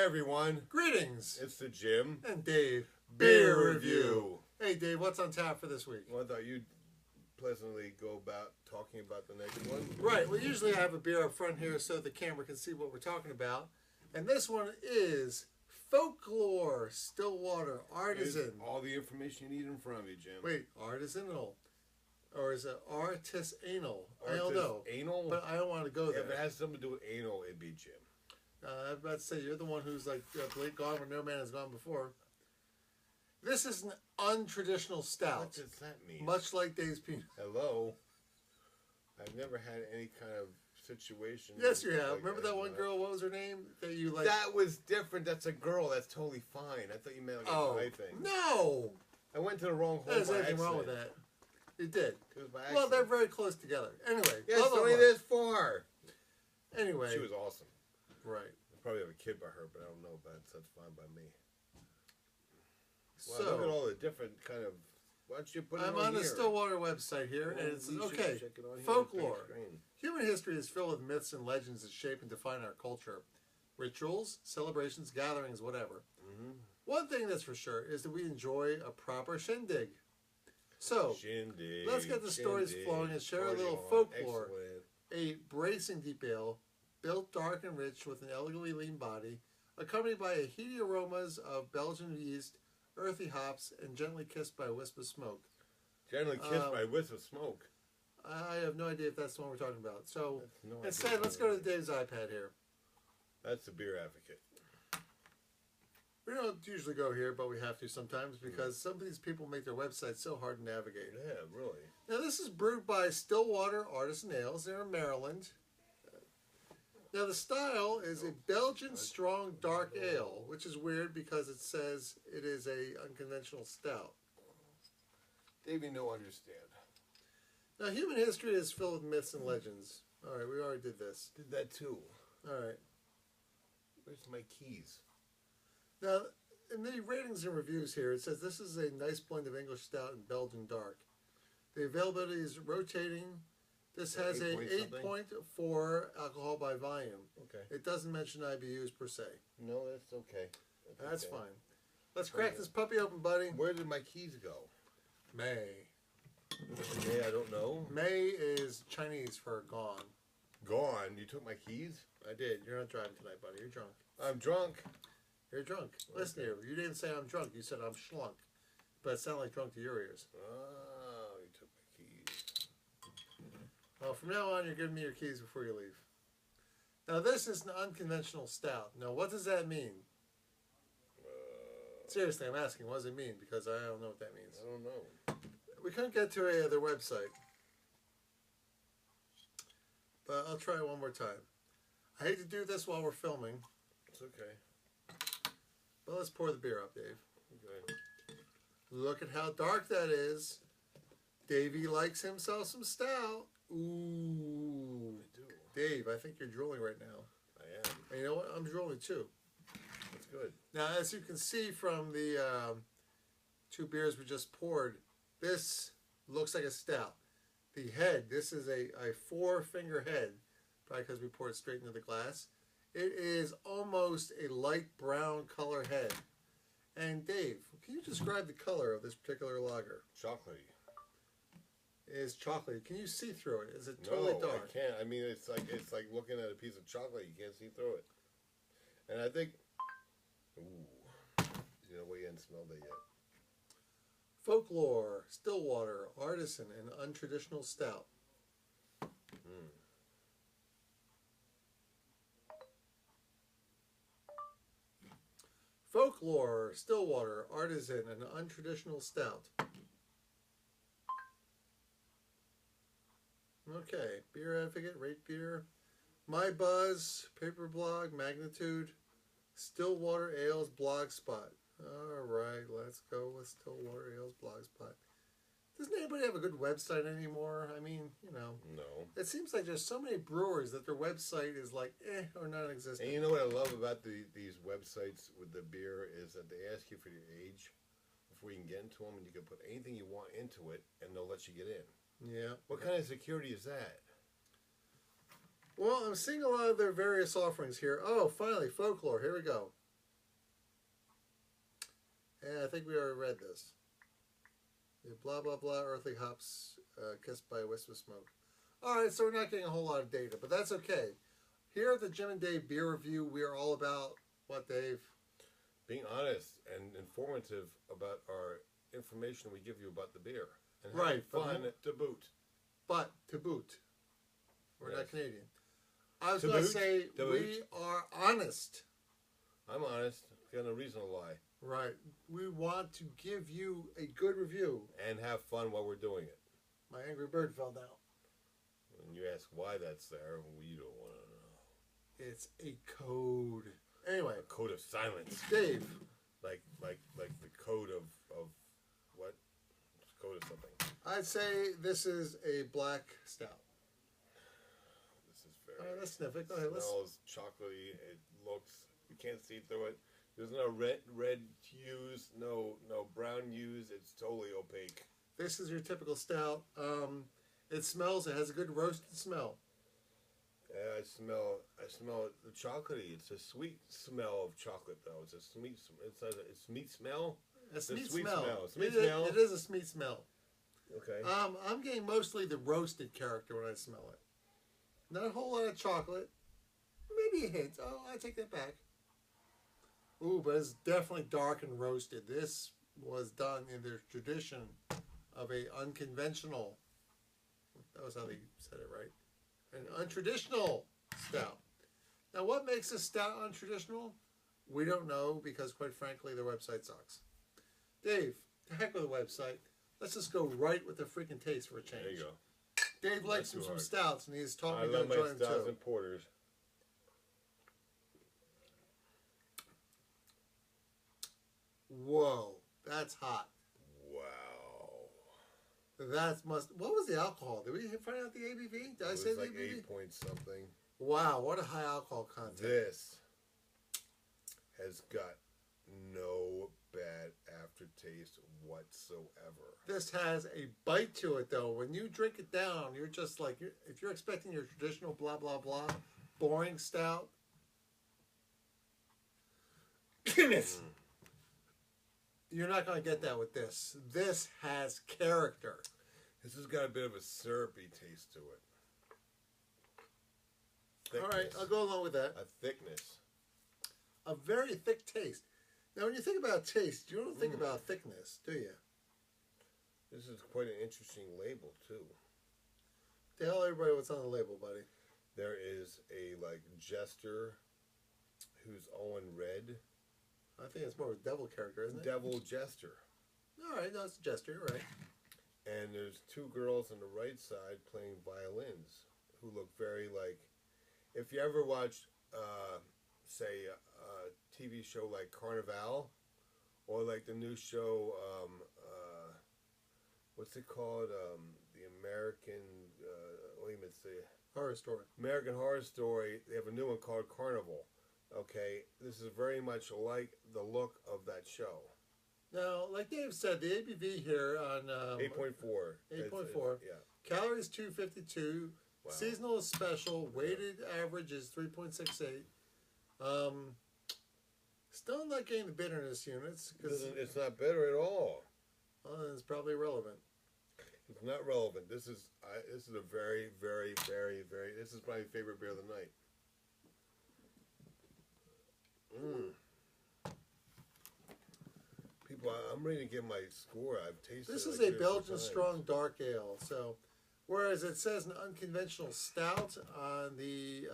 Hi everyone. Greetings. It's the Jimm And Dave. Beer Review. Hey Dave, what's on tap for this week? Well, I thought you'd pleasantly go about talking about the next one. Right. Well, usually I have a beer up front here so the camera can see what we're talking about. And this one is Folklore Stillwater Artisan. All the information you need in front of you, Jim. Wait, Artisanal. Or is it Artisanal? I don't know. Anal? But I don't want to go there. If it has something to do with anal, it'd be Jim. I was about to say, you're the one who's like gone where no man has gone before. This is an untraditional stout. What does that mean? Much like Dave's peanut. Hello? I've never had any kind of situation. Yes, you have. Like Remember that one girl? What was her name? That you like? That was different. That's a girl. That's totally fine. I thought you meant like a guy thing. No! I went to the wrong hole. There's anything wrong with that. You did. It was by accident. Well, they're very close together. Anyway. Yeah, it's only this far. Anyway. She was awesome. Right. I probably have a kid by her, but I don't know. But that's fine by me. Well, So, look at all the different kind of. Why don't you put it I'm on the here? Stillwater website here, Well, and it's we should okay. check it on here. Folklore. Big screen. Human history is filled with myths and legends that shape and define our culture. Rituals, celebrations, gatherings, whatever. Mm-hmm. One thing that's for sure is that we enjoy a proper shindig. So, Shindig, let's get the stories flowing and share a little on. folklore. Excellent. A bracing deep ale, built dark and rich with an elegantly lean body, accompanied by a heady aromas of Belgian yeast, earthy hops, and gently kissed by a wisp of smoke. Generally kissed by a whiff of smoke. I have no idea if that's the one we're talking about. So, No instead, idea. let's go to Dave's iPad here. That's the beer advocate. We don't usually go here, but we have to sometimes because some of these people make their websites so hard to navigate. Yeah, really. Now, this is brewed by Stillwater Artisan Ales. They're in Maryland. Now, the style is a Belgian strong dark ale, which is weird because it says it is a unconventional stout. Dave, you don't understand. Now, human history is filled with myths and legends. All right, we already did this. Did that too. All right. Where's my keys? Now, in the ratings and reviews here, it says this is a nice blend of English stout and Belgian dark. The availability is rotating. This has a 8.4 alcohol by volume. Okay. It doesn't mention IBUs per se. No, that's okay. That's okay. fine. Let's crack this puppy open, buddy. Where did my keys go? May. May, I don't know. May is Chinese for gone. Gone? You took my keys? I did. You're not driving tonight, buddy. You're drunk. I'm drunk. You're drunk. Okay. Listen here. You didn't say I'm drunk. You said I'm schlunk. But it sounded like drunk to your ears. Oh, you took my keys. Well, from now on, you're giving me your keys before you leave. Now, this is an unconventional stout. Now, what does that mean? Seriously, I'm asking, what does it mean? Because I don't know what that means. I don't know. We couldn't get to their website. But I'll try it one more time. I hate to do this while we're filming. It's okay. But let's pour the beer up, Dave. Okay. Look at how dark that is. Davey likes himself some stout. Ooh. I do. Dave, I think you're drooling right now. I am. And you know what? I'm drooling too. That's good. Now, as you can see from the two beers we just poured, this looks like a stout. The head, this is a four-finger head, probably because we poured it straight into the glass. It is almost a light brown color head. And Dave, can you describe the color of this particular lager? Chocolatey. It is chocolate. Can you see through it? Is it totally dark? I can't. I mean, it's like looking at a piece of chocolate. You can't see through it. And I think, ooh, you know, we haven't smelled it yet. Folklore, Stillwater, Artisan, and Untraditional Stout. Folklore, Stillwater, Artisan, and Untraditional Stout. Okay, Beer Advocate, Rate Beer, My Buzz, Paper Blog, Magnitude, Stillwater Ales Blogspot. All right, let's go with Stillwater Ales Blogspot. Doesn't anybody have a good website anymore? I mean, you know. No. It seems like there's so many brewers that their website is like, or non-existent. And you know what I love about these websites with the beer is that they ask you for your age before you can get into them, and you can put anything you want into it, and they'll let you get in. Yeah. What kind of security is that? Well, I'm seeing a lot of their various offerings here. Oh, finally, Folklore. Here we go. And I think we already read this. The blah, blah, blah, earthly hops, kissed by a wisp of smoke. All right, so we're not getting a whole lot of data, but that's okay. Here at the Jimm and Dave Beer Review, we are all about what, Dave? Being honest and informative about our information we give you about the beer. And Right, having fun to boot. But to boot, we're Yes. not Canadian. I was To going to boot, say to we boot. are honest. I'm honest. Got no reason to lie. Right. We want to give you a good review. And have fun while we're doing it. My angry bird fell down. When you ask why that's there, we don't want to know. It's a code. Anyway, A code of silence. Dave. Like the code of what? Code of something. I'd say this is a black stout. This is very. All right, let's sniff it. Go ahead. Smells chocolatey. It looks. You can't see through it. There's no red hues. No brown hues. It's totally opaque. This is your typical stout. It smells. It has a good roasted smell. Yeah, I smell the chocolatey. It's a sweet smell of chocolate, though. It's a sweet. It's sweet smell. A sweet sweet smell. smell. Sweet It smell. is a sweet smell. Okay. I'm getting mostly the roasted character when I smell it. Not a whole lot of chocolate. Maybe a hint. Oh, I take that back. Ooh, but it's definitely dark and roasted. This was done in the tradition of a unconventional. That was how they said it, right? An untraditional stout. Now, what makes a stout untraditional? We don't know because, quite frankly, their website sucks. Dave, to heck with the website. Let's just go right with the freaking taste for a change. There you go. Dave likes Not too some hard. stouts, and he's taught I me to love my enjoy them stouts too. and porters. Whoa, that's hot. Wow. That must. What was the alcohol? Did we find out the ABV? Did I It say was the like ABV? 8 point something. Wow, what a high alcohol content. This has got no bad aftertaste whatsoever. This has a bite to it, though. When you drink it down, you're just like, if you're expecting your traditional blah, blah, blah, boring stout, goodness, you're not going to get that with this. This has character. This has got a bit of a syrupy taste to it. All right, I'll go along with that. A thickness. A very thick taste. Now, when you think about taste, you don't think about thickness, do you? This is quite an interesting label, too. Tell everybody what's on the label, buddy. There is a, jester who's all in red. I think it's more of a devil character, isn't it? Devil jester. All right, no, it's a jester, you're right. And there's two girls on the right side playing violins who look very like... If you ever watched, say, a TV show like Carnival, or like the new show, what's it called? The American, Horror story. American Horror Story. They have a new one called Carnival. Okay, this is very much like the look of that show. Now, like Dave said, the ABV here on 8.4. 8.4. Yeah. Calories 252. Wow. Seasonal is special. Weighted average is 3.68. Still not getting the bitterness units because It's not bitter at all. it's probably irrelevant. It's not relevant. This is a very, very, very, very. This is my favorite beer of the night. People, I'm ready to give my score. I've tasted. This it is like a 3 or 4 Belgian times. strong dark ale. So, whereas it says an unconventional stout on the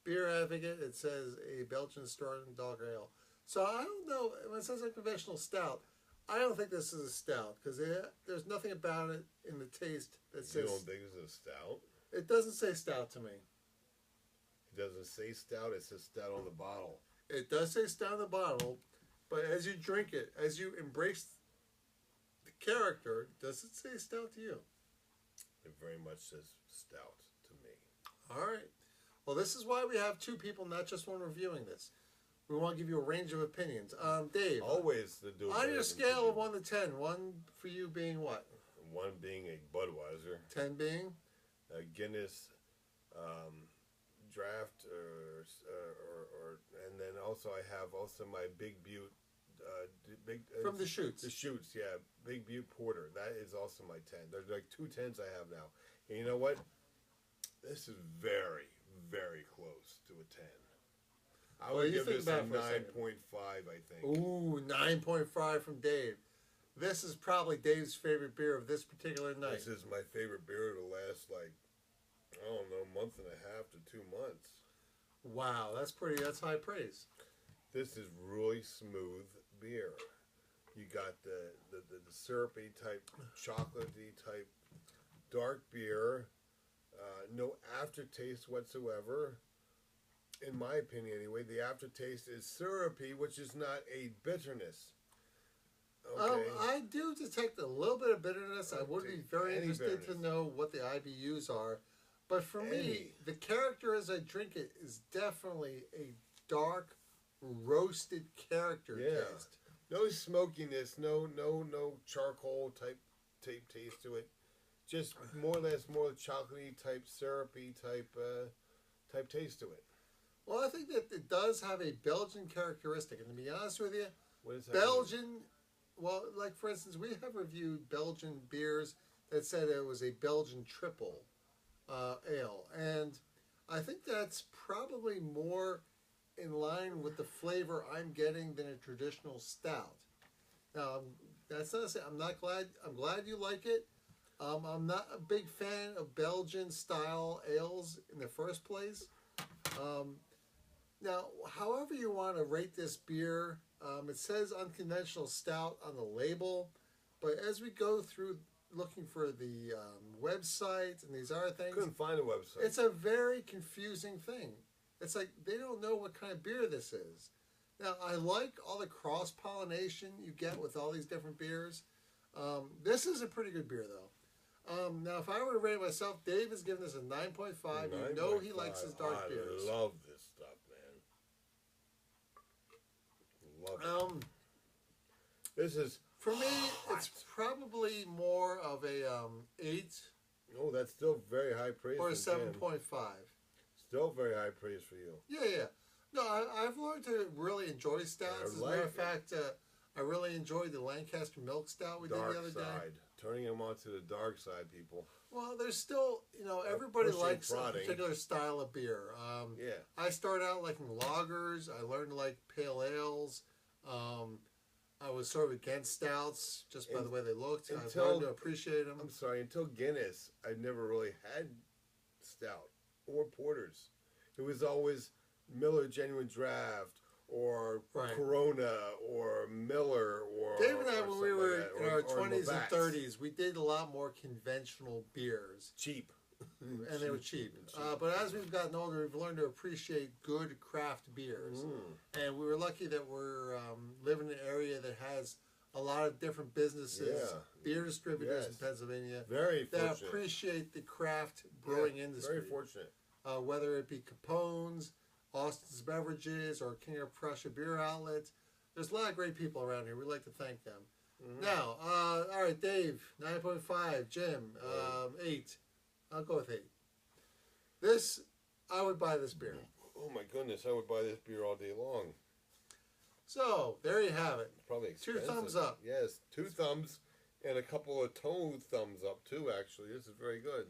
Beer Advocate, it says a Belgian strong dark ale. So I don't know when it says unconventional stout. I don't think this is a stout because there's nothing about it in the taste that You says. don't think it's a stout? It doesn't say stout to me. It doesn't say stout. It says stout on the bottle. It does say stout on the bottle, but as you drink it, as you embrace the character, does it say stout to you? It very much says stout to me. All right. Well, this is why we have two people, not just one, reviewing this. We want to give you a range of opinions. Dave, Always the do. on your scale of 1 to 10, 1 for you being what? 1 being a Budweiser, 10 being? a Guinness draft, and then also I have also my Big Butte big From the shoots. The shoots, yeah, Big Butte Porter. That is also my 10. There's like 2 10s I have now. And you know what? This is very, very close to a 10. I would give this a 9.5, I think. Ooh, 9.5 from Dave. This is probably Dave's favorite beer of this particular night. This is my favorite beer of the last, like, I don't know, month and a half to 2 months. Wow, that's high praise. This is really smooth beer. You got the syrupy type, chocolatey type dark beer. No aftertaste whatsoever. In my opinion, anyway, the aftertaste is syrupy, which is not a bitterness. Okay. I do detect a little bit of bitterness. I would be very interested to know what the IBUs are. But for me, the character as I drink it is definitely a dark, roasted character taste. No smokiness, no charcoal type taste to it. Just more or less more chocolatey type, syrupy type taste to it. Well, I think that it does have a Belgian characteristic. And to be honest with you, what is that Belgian, well, like for instance, we have reviewed Belgian beers that said it was a Belgian triple ale. And I think that's probably more in line with the flavor I'm getting than a traditional stout. Now, that's not to say I'm glad you like it. I'm not a big fan of Belgian style ales in the first place. Now, however you want to rate this beer, it says unconventional stout on the label, but as we go through looking for the website and these other things, couldn't find a website. It's a very confusing thing. It's like they don't know what kind of beer this is. Now, I like all the cross-pollination you get with all these different beers. This is a pretty good beer, though. Now, if I were to rate it myself, Dave has given this a 9.5. You know he likes his dark beers. I love this stuff, man. Love it. This is... For me, it's probably more of a 8. Oh, that's still very high praise. Or a 7.5. Still very high praise for you. Yeah. No, I've learned to really enjoy stouts. As a matter of fact, I really enjoyed the Lancaster Milk Stout we did the other day. Turning them onto the dark side, people. Well, there's still, everybody likes a particular style of beer. I started out liking lagers. I learned to like pale ales. I was sort of against stouts just by the way they looked. I learned to appreciate them. I'm sorry, until Guinness, I never really had stout or porters. It was always Miller Genuine Draft or Corona or Miller or Dave and I, when we were in our 20s and 30s, we did a lot more conventional beers. Cheap. And they were cheap. But as we've gotten older, we've learned to appreciate good craft beers. And we were lucky that we're living in an area that has a lot of different businesses, beer distributors in Pennsylvania that appreciate the craft brewing industry. Very fortunate. Whether it be Capone's, Austin's Beverages, or King of Prussia Beer Outlet. There's a lot of great people around here. We'd like to thank them. Now, all right, Dave, 9.5, Jim, 8. I'll go with 8. This, I would buy this beer. Oh my goodness, I would buy this beer all day long. So, there you have it. It's probably expensive. 2 thumbs up. Yes, 2 thumbs and a couple of toe thumbs up too, actually. This is very good.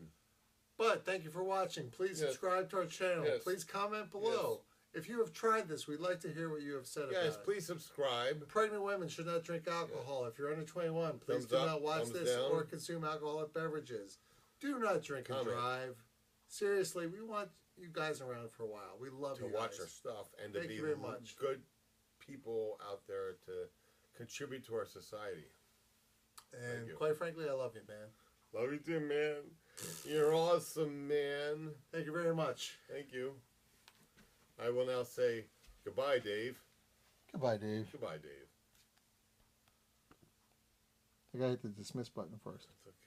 But thank you for watching. Please subscribe to our channel. Please comment below. If you have tried this, we'd like to hear what you have said about it. Yes, please subscribe. Pregnant women should not drink alcohol. If you're under 21, please do not watch this or consume alcoholic beverages. Do not drink and drive. Seriously, we want you guys around for a while. We love you guys. To watch our stuff and to be good people out there to contribute to our society. And quite frankly, I love you, man. Love you too, man. You're awesome, man. Thank you very much. Thank you. I will now say goodbye, Dave. Goodbye, Dave. Goodbye, Dave. I gotta hit the dismiss button first. That's okay.